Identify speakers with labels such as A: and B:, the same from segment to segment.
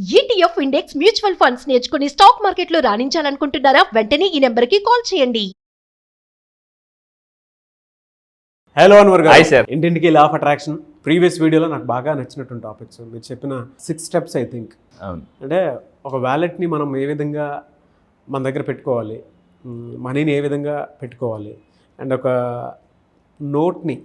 A: ETF index mutual funds నేర్చుకుని stock మార్కెట్లో రాణించాలనుకుంటున్నారా? వెంటనే ఈ నెంబర్కి కాల్ చేయండి.
B: హలో అన్వర్ గారు.
C: Hi sir.
B: ఇంటింటికి లా ఆఫ్ అట్రాక్షన్ ప్రీవియస్ వీడియోలో నాకు బాగా నచ్చినటువంటి టాపిక్స్ మీరు చెప్పిన 6 స్టెప్స్ ఐ థింక్.
C: అవును.
B: అంటే ఒక వ్యాలెట్ని మనం ఏ విధంగా మన దగ్గర పెట్టుకోవాలి, మనీని ఏ విధంగా పెట్టుకోవాలి, అండ్ ఒక నోట్ని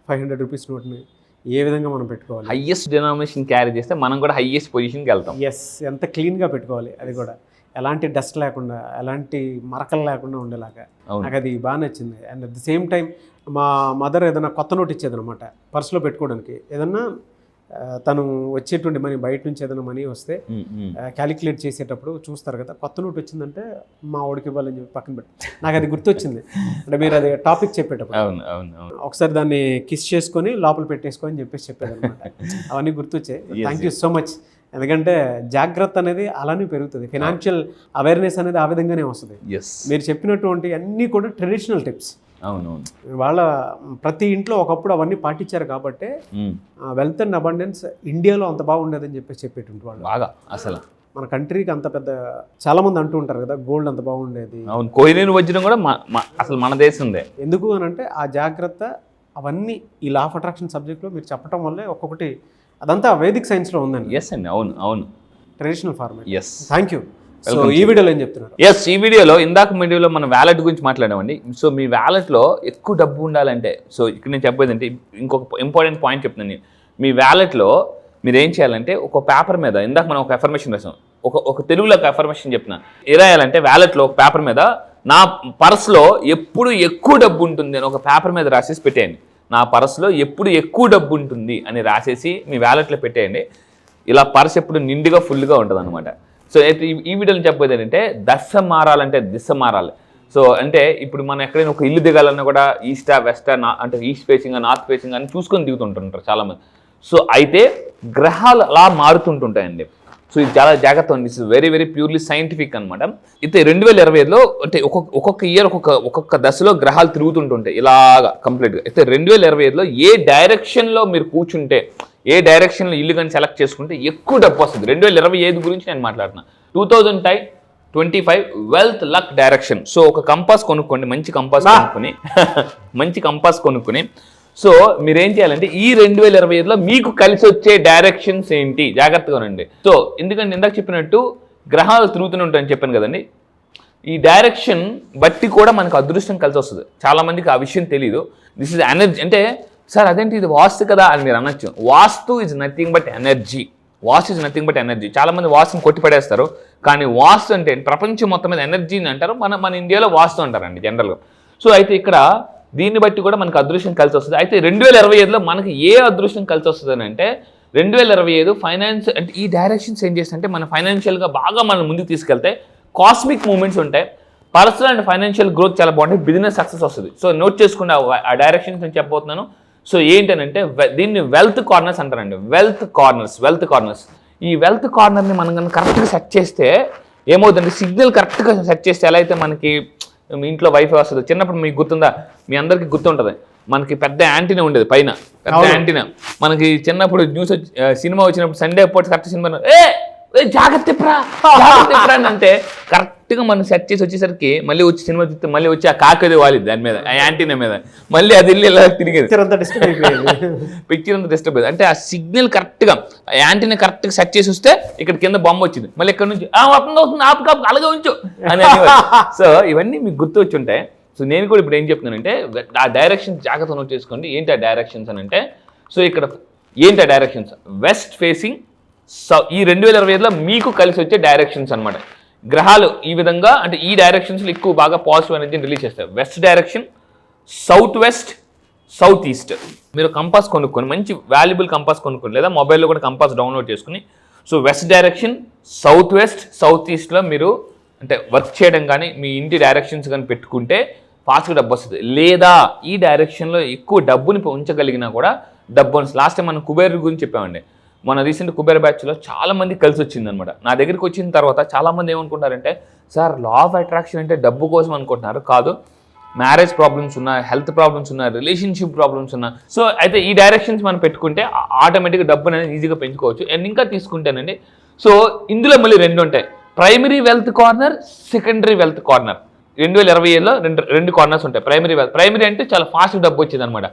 B: 500 రూపీస్ నోట్ని ఏ విధంగా మనం పెట్టుకోవాలి,
C: హైయెస్ట్ డినామినేషన్ క్యారీ చేస్తే మనం కూడా హైయెస్ట్ పొజిషన్కి వెళ్తాం.
B: ఎస్, ఎంత క్లీన్గా పెట్టుకోవాలి, అది కూడా ఎలాంటి డస్ట్ లేకుండా ఎలాంటి మరకలు లేకుండా ఉండేలాగా. నాకు అది బాగా నచ్చింది. And at the same time మా మదర్ ఏదైనా కొత్త నోట్ ఇచ్చేదనమాట పర్సులో పెట్టుకోవడానికి. ఏదన్నా తను వచ్చేటువంటి మనీ, బయట నుంచి ఏదైనా మనీ వస్తే క్యాలిక్యులేట్ చేసేటప్పుడు చూస్తారు కదా, కొత్త నోట్ వచ్చిందంటే మా వాడికి ఇవ్వాలని చెప్పి పక్కన పెట్టి నాకు అది గుర్తొచ్చింది. అంటే మీరు అది టాపిక్ చెప్పేటప్పుడు ఒకసారి దాన్ని కిస్ చేసుకొని లోపల పెట్టేసుకోని చెప్పేసి చెప్పేదన్నమాట. అవన్నీ గుర్తొచ్చాయి. Thank you so much. ఎందుకంటే జాగ్రత్త అనేది అలానే పెరుగుతుంది, ఫైనాన్షియల్ అవేర్నెస్ అనేది ఆ విధంగానే వస్తుంది. మీరు చెప్పినటువంటి అన్నీ కూడా ట్రెడిషనల్ టిప్స్.
C: అవునవును.
B: వాళ్ళ ప్రతి ఇంట్లో ఒకప్పుడు అవన్నీ పాటించారు కాబట్టి వెల్త్ అండ్ అబండెన్స్ ఇండియాలో అంత బాగుండేదని చెప్పేసి చెప్పేటువంటి వాళ్ళు.
C: బాగా అసలు
B: మన కంట్రీకి అంత పెద్ద, చాలా మంది అంటూ ఉంటారు కదా, గోల్డ్ అంత బాగుండేది.
C: అవును, కోహినూర్ వజ్రం కూడా అసలు మన దేశందే.
B: ఎందుకు అని అంటే ఆ జాగ్రత్త అవన్నీ ఈ లా ఆఫ్ అట్రాక్షన్ సబ్జెక్ట్లో మీరు చెప్పడం వల్లే ఒక్కొక్కటి అదంతా వేదిక్ సైన్స్లో ఉందండి.
C: ఎస్ అండి, అవును అవును,
B: traditional format.
C: Yes,
B: thank you. So ఈ వీడియోలో ఏం చెప్తున్నారు?
C: ఎస్, ఈ వీడియోలో వీడియోలో మనం వ్యాలెట్ గురించి మాట్లాడామండి. సో మీ వ్యాలెట్లో ఎక్కువ డబ్బు ఉండాలంటే, సో ఇక్కడ నేను చెప్పేది అంటే ఇంకొక ఇంపార్టెంట్ పాయింట్ చెప్తున్నాను. మీ వ్యాలెట్లో మీరు ఏం చేయాలంటే ఒక పేపర్ మీద, ఇందాక మనం ఒక అఫర్మేషన్ రాసాం, ఒక తెలుగులో ఒక అఫర్మేషన్ చెప్పిన రాయాలంటే వ్యాలెట్లో ఒక పేపర్ మీద నా పర్స్లో ఎప్పుడు ఎక్కువ డబ్బు ఉంటుంది అని ఒక పేపర్ మీద రాసేసి పెట్టేయండి. నా పర్స్లో ఎప్పుడు ఎక్కువ డబ్బు ఉంటుంది అని రాసేసి మీ వ్యాలెట్లో పెట్టేయండి. ఇలా పర్స్ ఎప్పుడు నిండుగా ఫుల్గా ఉంటుంది అనమాట. సో అయితే ఈ వీడియోలో చెప్పేది ఏంటంటే దశ మారాలంటే దిశ మారాలి. సో అంటే ఇప్పుడు మనం ఎక్కడైనా ఒక ఇల్లు దిగాలన్నా కూడా ఈస్టా వెస్టా, అంటే ఈస్ట్ ఫేసింగ్ నార్త్ ఫేసింగ్ అని చూసుకొని దిగుతుంటుంటారు చాలామంది. సో అయితే గ్రహాలు అలా మారుతుంటుంటాయండి. సో ఇది చాలా జాగ్రత్త ఉంది. It's very very purely scientific అనమాట. అయితే 2025లో అంటే ఒక్కొక్క ఇయర్ ఒక్కొక్క దశలో గ్రహాలు తిరుగుతుంటుంటాయి ఇలాగా కంప్లీట్గా. అయితే 2025లో ఏ డైరెక్షన్లో మీరు కూర్చుంటే, ఏ డైరెక్షన్లో ఇల్లు కానీ సెలెక్ట్ చేసుకుంటే ఎక్కువ డబ్బు వస్తుంది. 2025 గురించి నేను మాట్లాడుతున్నా. 2025 వెల్త్ లక్ డైరెక్షన్. సో ఒక కంపాస్ కొనుక్కోండి, మంచి కంపాస్ కొనుక్కొని సో మీరేం చేయాలంటే ఈ 2025లో మీకు కలిసి వచ్చే డైరెక్షన్స్ ఏంటి జాగ్రత్తగా ఉండండి. సో ఎందుకంటే ఇందాక చెప్పినట్టు గ్రహాలు తిరుగుతూనే ఉంటాయని చెప్పాను కదండి. ఈ డైరెక్షన్ బట్టి కూడా మనకు అదృష్టం కలిసి వస్తుంది. చాలామందికి ఆ విషయం తెలియదు. This is energy. అంటే సార్ అదేంటి ఇది వాస్తు కదా అని మీరు అనొచ్చు. Vastu is nothing but energy. Vastu is nothing but energy. చాలామంది వాస్తుని కొట్టిపడేస్తారు. కానీ వాస్తు అంటే ప్రపంచం మొత్తం మీద ఎనర్జీని అంటారు, మన ఇండియాలో వాస్తు అంటారండి జనరల్గా. సో అయితే ఇక్కడ దీన్ని బట్టి కూడా మనకు అదృష్టం కలిసి వస్తుంది. అయితే 2025లో మనకి ఏ అదృష్టం కలిసి వస్తుంది అని అంటే 2025 ఫైనాన్స్ అంటే ఈ డైరెక్షన్స్ ఏం చేస్తుంటే మన ఫైనాన్షియల్గా బాగా మనం ముందుకు తీసుకెళ్తే కాస్మిక్ మూమెంట్స్ ఉంటాయి. పర్సనల్ అండ్ ఫైనాన్షియల్ గ్రోత్ చాలా బాగుంటాయి. బిజినెస్ సక్సెస్ వస్తుంది. సో నోట్ చేసుకున్న ఆ డైరెక్షన్స్ నేను చెప్పబోతున్నాను. సో ఏంటంటే దీన్ని వెల్త్ కార్నర్స్ అంటారండి. Wealth corners. ఈ వెల్త్ కార్నర్ని మనం కనుక కరెక్ట్గా సెట్ చేస్తే ఏమవుతుందంటే, సిగ్నల్ కరెక్ట్గా సెట్ చేస్తే ఎలా అయితే మనకి మీ ఇంట్లో వైఫై వస్తుంది. చిన్నప్పుడు మీకు గుర్తుందా, మీ అందరికీ గుర్తుంటుంది, మనకి పెద్ద యాంటీనా ఉండేది పైన, పెద్ద యాంటీనా. మనకి చిన్నప్పుడు న్యూస్ సినిమా వచ్చినప్పుడు సండే పూట కరెక్ట్ సినిమా జాగ్రత్త అని అంటే కరెక్ట్గా మనం సెట్ చేసి వచ్చేసరికి మళ్ళీ వచ్చి సినిమా చూస్తే మళ్ళీ వచ్చి ఆ కాకది వాలిది దాని మీద, ఆ యాంటీనా మీద, మళ్ళీ అది వెళ్ళి ఇలా తిరిగేది. పిక్చర్ అంతా డిస్టర్బ్ అయ్యేది. అంటే ఆ సిగ్నల్ కరెక్ట్గా యాంటీనా కరెక్ట్గా సెట్ చేసి వస్తే ఇక్కడ కింద బొమ్మ వచ్చింది, మళ్ళీ ఇక్కడ నుంచి అవుతుంది ఆపు అలాగే ఉంచు అని. సో ఇవన్నీ మీకు గుర్తు వచ్చి ఉంటాయి. సో నేను కూడా ఇప్పుడు ఏం చెప్తున్నానంటే ఆ డైరెక్షన్స్ జాగ్రత్త నోట్ చేసుకోండి. ఏంటి ఆ డైరెక్షన్స్ అని అంటే, సో ఇక్కడ ఏంటి ఆ డైరెక్షన్స్, వెస్ట్ ఫేసింగ్. సో ఈ 2025లో మీకు కలిసి వచ్చే డైరెక్షన్స్ అనమాట. గ్రహాలు ఈ విధంగా అంటే ఈ డైరెక్షన్స్లో ఎక్కువ బాగా పాజిటివ్ ఎనర్జీని రిలీజ్ చేస్తాయి. West direction, south west, south east. మీరు కంపాస్ కొనుక్కొని, మంచి వాల్యుబుల్ కంపాస్ కొనుక్కొని, లేదా మొబైల్లో కూడా కంపాస్ డౌన్లోడ్ చేసుకుని, so west direction, south west, south ఈస్ట్లో మీరు అంటే వర్క్ చేయడం కానీ మీ ఇంటి డైరెక్షన్స్ కానీ పెట్టుకుంటే ఫాస్ట్గా డబ్బు వస్తుంది. లేదా ఈ డైరెక్షన్లో ఎక్కువ డబ్బుని ఉంచగలిగినా కూడా డబ్బు వస్తుంది. లాస్ట్ టైం మనం కుబేర్ గురించి చెప్పామండి. మన రీసెంట్ కుబేర్ బ్యాచ్లో చాలామంది కలిసి వచ్చిందనమాట. నా దగ్గరికి వచ్చిన తర్వాత చాలామంది ఏమనుకుంటారంటే, సార్ లా ఆఫ్ అట్రాక్షన్ అంటే డబ్బు కోసం అనుకుంటున్నారు. కాదు, మ్యారేజ్ ప్రాబ్లమ్స్ ఉన్నా, హెల్త్ ప్రాబ్లమ్స్ ఉన్నా, రిలేషన్షిప్ ప్రాబ్లమ్స్ ఉన్నా, సో అయితే ఈ డైరెక్షన్స్ మనం పెట్టుకుంటే ఆటోమేటిక్గా డబ్బు అనేది ఈజీగా పెంచుకోవచ్చు. అండ్ ఇంకా తీసుకుంటేనండి, సో ఇందులో మళ్ళీ 2 ఉంటాయి, primary wealth corner, secondary wealth corner. 2020లో రెండు కార్నర్స్ ఉంటాయి. ప్రైమరీ అంటే చాలా ఫాస్ట్ డబ్బు వచ్చేది అనమాట.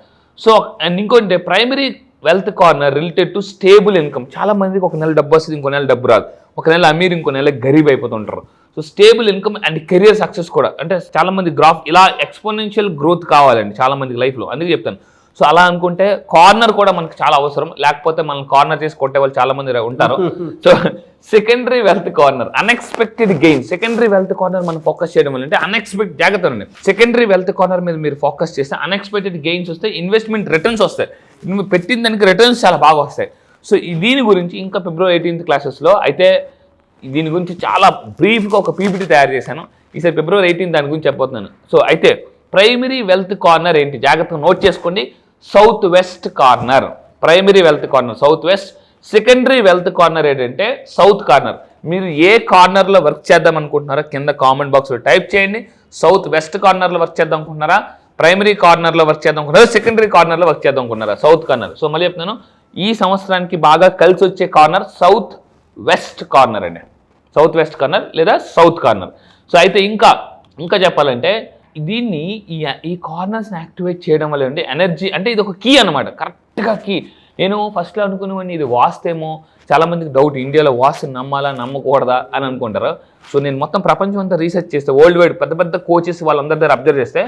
C: సో అండ్ ఇంకోటి primary wealth corner related to stable income. చాలా మందికి ఒక నెల డబ్బు వస్తుంది, ఇంకో నెల డబ్బు రాదు, ఒక నెల అమీర్, ఇంకో నెల గరీబ్ అయిపోతుంటారు. So stable income and career success కూడా, అంటే చాలా మంది గ్రాఫ్ ఇలా ఎక్స్పోనెన్షియల్ గ్రోత్ కావాలండి చాలా మందికి లైఫ్లో, అందుకే చెప్తాను. సో అలా అనుకుంటే కార్నర్ కూడా మనకు చాలా అవసరం, లేకపోతే మనం కార్నర్ చేసి కొట్టే వాళ్ళు చాలా మంది ఉంటారు. So secondary wealth corner, unexpected gain. Secondary wealth corner మనం ఫోకస్ చేయడం వల్ల అంటే అన్ఎక్స్పెక్టెడ్, జాగ్రత్త అండి, సెకండరీ వెల్త్ కార్నర్ మీద మీరు ఫోకస్ చేస్తే అన్ఎక్స్పెక్టెడ్ గెయిన్స్ వస్తాయి, ఇన్వెస్ట్మెంట్ రిటర్న్స్ వస్తాయి, మీరు పెట్టిన దానికి రిటర్న్స్ చాలా బాగా వస్తాయి. సో దీని గురించి ఇంకా February 18th క్లాసెస్లో అయితే దీని గురించి చాలా బ్రీఫ్గా ఒక పీపీటీ తయారు చేశాను. ఈసారి February 18th దాని గురించి చెప్పబోతున్నాను. సో అయితే ప్రైమరీ వెల్త్ కార్నర్ ఏంటి, జాగ్రత్తగా నోట్ చేసుకోండి. South west corner, primary wealth corner south west. Secondary wealth corner ఏంటంటే సౌత్ కార్నర్. మీరు ఏ కార్నర్లో వర్క్ చేద్దాం అనుకుంటున్నారో కింద కామెంట్ బాక్స్లో టైప్ చేయండి. సౌత్ వెస్ట్ కార్నర్లో వర్క్ చేద్దాం అనుకుంటున్నారా, ప్రైమరీ కార్నర్లో వర్క్ చేద్దాం అనుకుంటున్నారా, సెకండరీ కార్నర్లో వర్క్ చేద్దాం అనుకుంటున్నారా, సౌత్ కార్నర్. సో మళ్ళీ చెప్తున్నాను, ఈ సంవత్సరానికి బాగా కలిసి వచ్చే కార్నర్ సౌత్ వెస్ట్ కార్నర్ అండి, సౌత్ వెస్ట్ కార్నర్ లేదా సౌత్ కార్నర్. సో అయితే ఇంకా చెప్పాలంటే దీన్ని ఈ కార్నర్స్ని యాక్టివేట్ చేయడం వల్ల అంటే ఎనర్జీ, అంటే ఇది ఒక కీ అనమాట, కరెక్ట్గా కీ. నేను ఫస్ట్లో అనుకునేవాడిని ఇది వాస్తేమో, చాలామందికి డౌట్ ఇండియాలో వాస్తు నమ్మాలా నమ్మకూడదా అని అనుకుంటారు. సో నేను మొత్తం ప్రపంచం అంతా రీసెర్చ్ చేస్తే, వరల్డ్ వైడ్ పెద్ద కోచెస్ వాళ్ళందరి దగ్గర అబ్జర్వ్ చేస్తే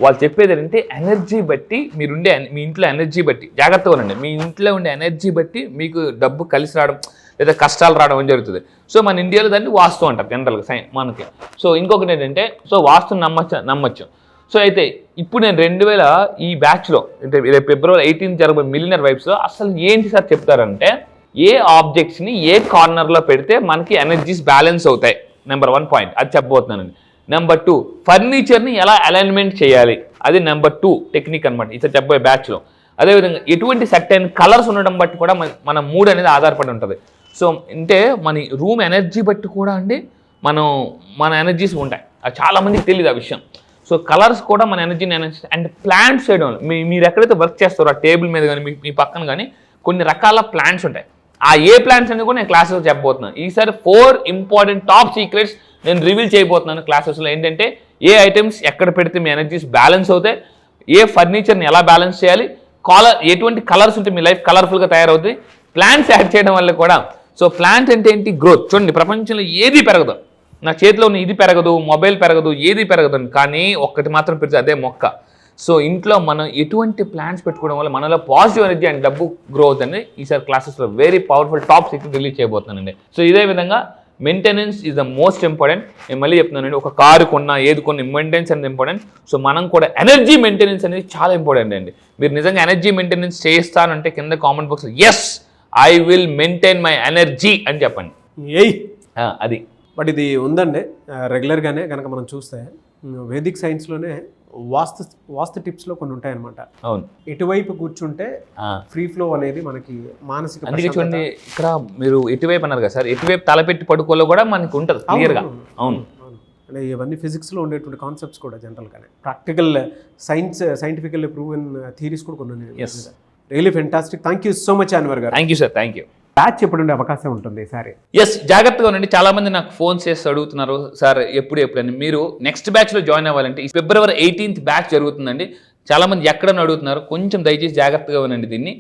C: వాళ్ళు చెప్పేది ఏంటంటే ఎనర్జీ బట్టి మీ ఇంట్లో ఎనర్జీ బట్టి, జాగ్రత్తగా ఉండండి, మీ ఇంట్లో ఉండే ఎనర్జీ బట్టి మీకు డబ్బు కలిసి రావడం లేదా కష్టాలు రావడం అని జరుగుతుంది. సో మన ఇండియాలో దాన్ని వాస్తు అంటారు జనరల్గా మనకి. సో ఇంకొకటి ఏంటంటే, సో వాస్తుని నమ్మచ్చు. సో అయితే ఇప్పుడు నేను 2000 ఈ బ్యాచ్లో అంటే February 18th జరగబోయే మిలియనర్ వైబ్స్లో అసలు ఏంటి సార్ చెప్తారంటే, ఏ ఆబ్జెక్ట్స్ని ఏ కార్నర్లో పెడితే మనకి ఎనర్జీస్ బ్యాలెన్స్ అవుతాయి, నెంబర్ 1 పాయింట్ అది చెప్పబోతున్నానండి. నెంబర్ 2 ఫర్నిచర్ని ఎలా అలైన్మెంట్ చేయాలి, అది నెంబర్ 2 టెక్నిక్ అనమాట ఇది చెప్పబోయే బ్యాచ్లో. అదేవిధంగా ఎటువంటి సర్టెన్ కలర్స్ ఉండడం బట్టి కూడా మన మూడ్ అనేది ఆధారపడి ఉంటుంది. సో అంటే మన రూమ్ ఎనర్జీ బట్టి కూడా అండి మన ఎనర్జీస్ ఉంటాయి, అది చాలామందికి తెలియదు ఆ విషయం. సో కలర్స్ కూడా మన ఎనర్జీని అండ్ ప్లాంట్స్ చేయడం, మీరు ఎక్కడైతే వర్క్ చేస్తారో ఆ టేబుల్ మీద కానీ మీ పక్కన కానీ కొన్ని రకాల ప్లాంట్స్ ఉంటాయి. ఆ ఏ ప్లాంట్స్ అనేది కూడా నేను క్లాసెస్లో చెప్పబోతున్నాను. ఈసారి 4 ఇంపార్టెంట్ టాప్ సీక్రెట్స్ నేను రివీల్ చేయబోతున్నాను క్లాసెస్లో. ఏంటంటే ఏ ఐటమ్స్ ఎక్కడ పెడితే మీ ఎనర్జీస్ బ్యాలెన్స్ అవుతాయి, ఏ ఫర్నిచర్ని ఎలా బ్యాలెన్స్ చేయాలి, ఎటువంటి కలర్స్ ఉంటే మీ లైఫ్ కలర్ఫుల్గా తయారవుతుంది, ప్లాంట్స్ యాడ్ చేయడం వల్ల కూడా. సో ప్లాంట్స్ అంటే ఏంటి, గ్రోత్. చూడండి ప్రపంచంలో ఏది పెరగదు, నా చేతిలో ఉన్న ఇది పెరగదు, మొబైల్ పెరగదు, ఏది పెరగదు, కానీ ఒక్కటి మాత్రం పెరిగింది, అదే మొక్క. సో ఇంట్లో మనం ఎటువంటి ప్లాంట్స్ పెట్టుకోవడం వల్ల మనలో పాజిటివ్ ఎనర్జీ అండ్ డబ్బు గ్రో అవుతుంది. ఈసారి క్లాసెస్లో very powerful top secret release చేయబోతున్నానండి. సో ఇదే విధంగా maintenance is the most important. నేను మళ్ళీ చెప్తున్నానండి, ఒక కారు కొన్నా ఏది కొన్నా మెయింటెనెన్స్ అనేది ఇంపార్టెంట్. సో మనం కూడా ఎనర్జీ మెయింటెనెన్స్ అనేది చాలా ఇంపార్టెంట్ అండి. మీరు నిజంగా ఎనర్జీ మెయింటెనెన్స్ చేస్తానంటే కింద కామెంట్ బాక్స్లో yes I will maintain my energy అని చెప్పండి. అది
B: బట్ ఇది ఉందండి రెగ్యులర్గానే కనుక మనం చూస్తే వేదిక్ సైన్స్లోనే వాస్తు టిప్స్లో కొన్ని ఉంటాయన్నమాట.
C: అవును,
B: ఎటువైపు కూర్చుంటే ఫ్రీ ఫ్లో అనేది మనకి మానసిక.
C: అందుకే చూడండి ఇక్కడ మీరు ఎటువైపు అన్నారు కదా సార్, ఎటువైపు తలపెట్టి పడుకోలో కూడా మనకి ఉంటుంది క్లియర్గా. అవును,
B: అంటే ఇవన్నీ ఫిజిక్స్లో ఉండేటువంటి కాన్సెప్ట్స్ కూడా జనరల్గానే ప్రాక్టికల్ సైంటిఫికల్లీ ప్రూవెన్ థియరీస్ కూడా కొన్ని. Really fantastic. Thank you so much Anwar గారు.
C: Thank you sir, thank you.
B: Batch ఎప్పుడు ఉండే అవకాశం ఉంటుంది ఈసారి?
C: ఎస్, జాగ్రత్తగా ఉండండి. చాలా మంది నాకు ఫోన్ చేసి అడుగుతున్నారు సార్ ఎప్పుడని. మీరు నెక్స్ట్ బ్యాచ్లో జాయిన్ అవ్వాలంటే February 18th బ్యాచ్ జరుగుతుందండి. చాలా మంది ఎక్కడని అడుగుతున్నారు, కొంచెం దయచేసి జాగ్రత్తగా ఉండండి. దీన్ని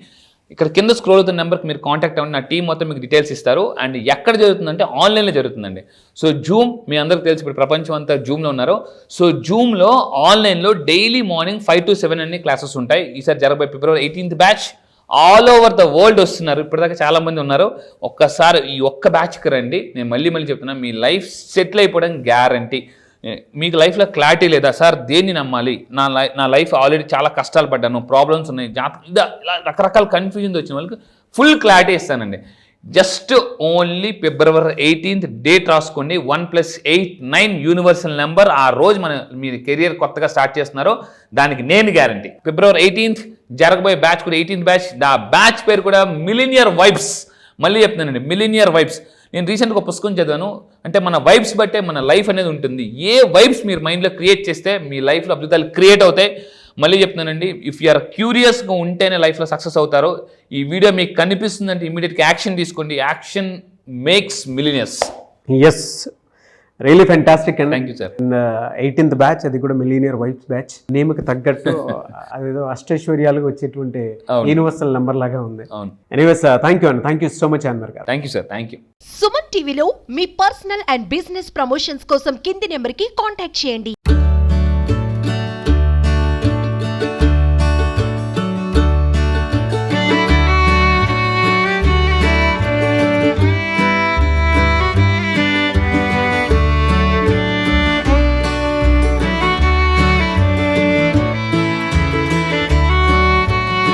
C: ఇక్కడ కింద స్క్రోల్ అవుతున్న నెంబర్కి మీరు కాంటాక్ట్ అవ్వండి, నా టీం మొత్తం మీకు డీటెయిల్స్ ఇస్తారు. అండ్ ఎక్కడ జరుగుతుందంటే ఆన్లైన్లో జరుగుతుందండి. సో జూమ్, మీ అందరికీ తెలిసి ఇప్పుడు ప్రపంచం అంతా జూమ్లో ఉన్నారు. సో జూమ్లో ఆన్లైన్లో డైలీ మార్నింగ్ 5 to 7 అన్ని క్లాసెస్ ఉంటాయి. ఈసారి జరగబోయే February 18th batch all over the world వస్తున్నారు. ఇప్పటిదాకా చాలా మంది ఉన్నారు. ఒక్కసారి ఈ ఒక్క బ్యాచ్కి రండి. నేను మళ్ళీ చెప్తున్నా, మీ లైఫ్ సెటిల్ అయిపోవడం గ్యారంటీ. మీకు లైఫ్లో క్లారిటీ లేదా సార్, దేన్ని నమ్మాలి, నా లైఫ్ ఆల్రెడీ చాలా కష్టాలు పడ్డాను, ప్రాబ్లమ్స్ ఉన్నాయి, ఇలా రకరకాల కన్ఫ్యూజన్ వచ్చిన వాళ్ళకి ఫుల్ క్లారిటీ ఇస్తానండి. Just only February 18th date రాసుకోండి. 1+8 9 యూనివర్సల్ నెంబర్. ఆ రోజు మీరు కెరియర్ కొత్తగా స్టార్ట్ చేస్తున్నారో దానికి నేను గ్యారంటీ. February 18th జరగబోయే బ్యాచ్ కూడా 18th బ్యాచ్. ఆ బ్యాచ్ పేరు కూడా మిలినియర్ వైబ్స్. మళ్ళీ చెప్తున్నానండి, మిలినియర్ వైబ్స్. నేను రీసెంట్గా ఒక పుస్తకం చదివాను, అంటే మన వైబ్స్ బట్టే మన లైఫ్ అనేది ఉంటుంది. ఏ వైబ్స్ మీరు మైండ్లో క్రియేట్ చేస్తే మీ లైఫ్లో అద్భుతాలు క్రియేట్ అవుతాయి. మళ్ళీ చెప్తున్నానండి, ఇఫ్ యూఆర్ క్యూరియస్గా ఉంటేనే లైఫ్లో సక్సెస్ అవుతారు. ఈ వీడియో మీకు కనిపిస్తుందంటే ఇమీడియట్గా యాక్షన్ తీసుకోండి. Action makes millionaires.
B: Yes, really fantastic అండి.
C: Thank you sir.
B: 18th batch, అది కూడా మిలీనియర్ వైబ్స్ బ్యాచ్. నేమ్కి తగ్గట్టు అదేదో అష్టైశ్వర్యాలుగా వచ్చేటువంటి యూనివర్సల్ నెంబర్ లాగా ఉంది.
C: అవును.
B: ఎనీవేస్, థ్యాంక్ యూ అండి. Thank you so much Anwar గారు.
C: Thank you sir. Thank you.
A: Suman టీవీలో మీ పర్సనల్ అండ్ బిజినెస్ ప్రమోషన్స్ కోసం కింది నెంబర్కి కాంటాక్ట్ చేయండి.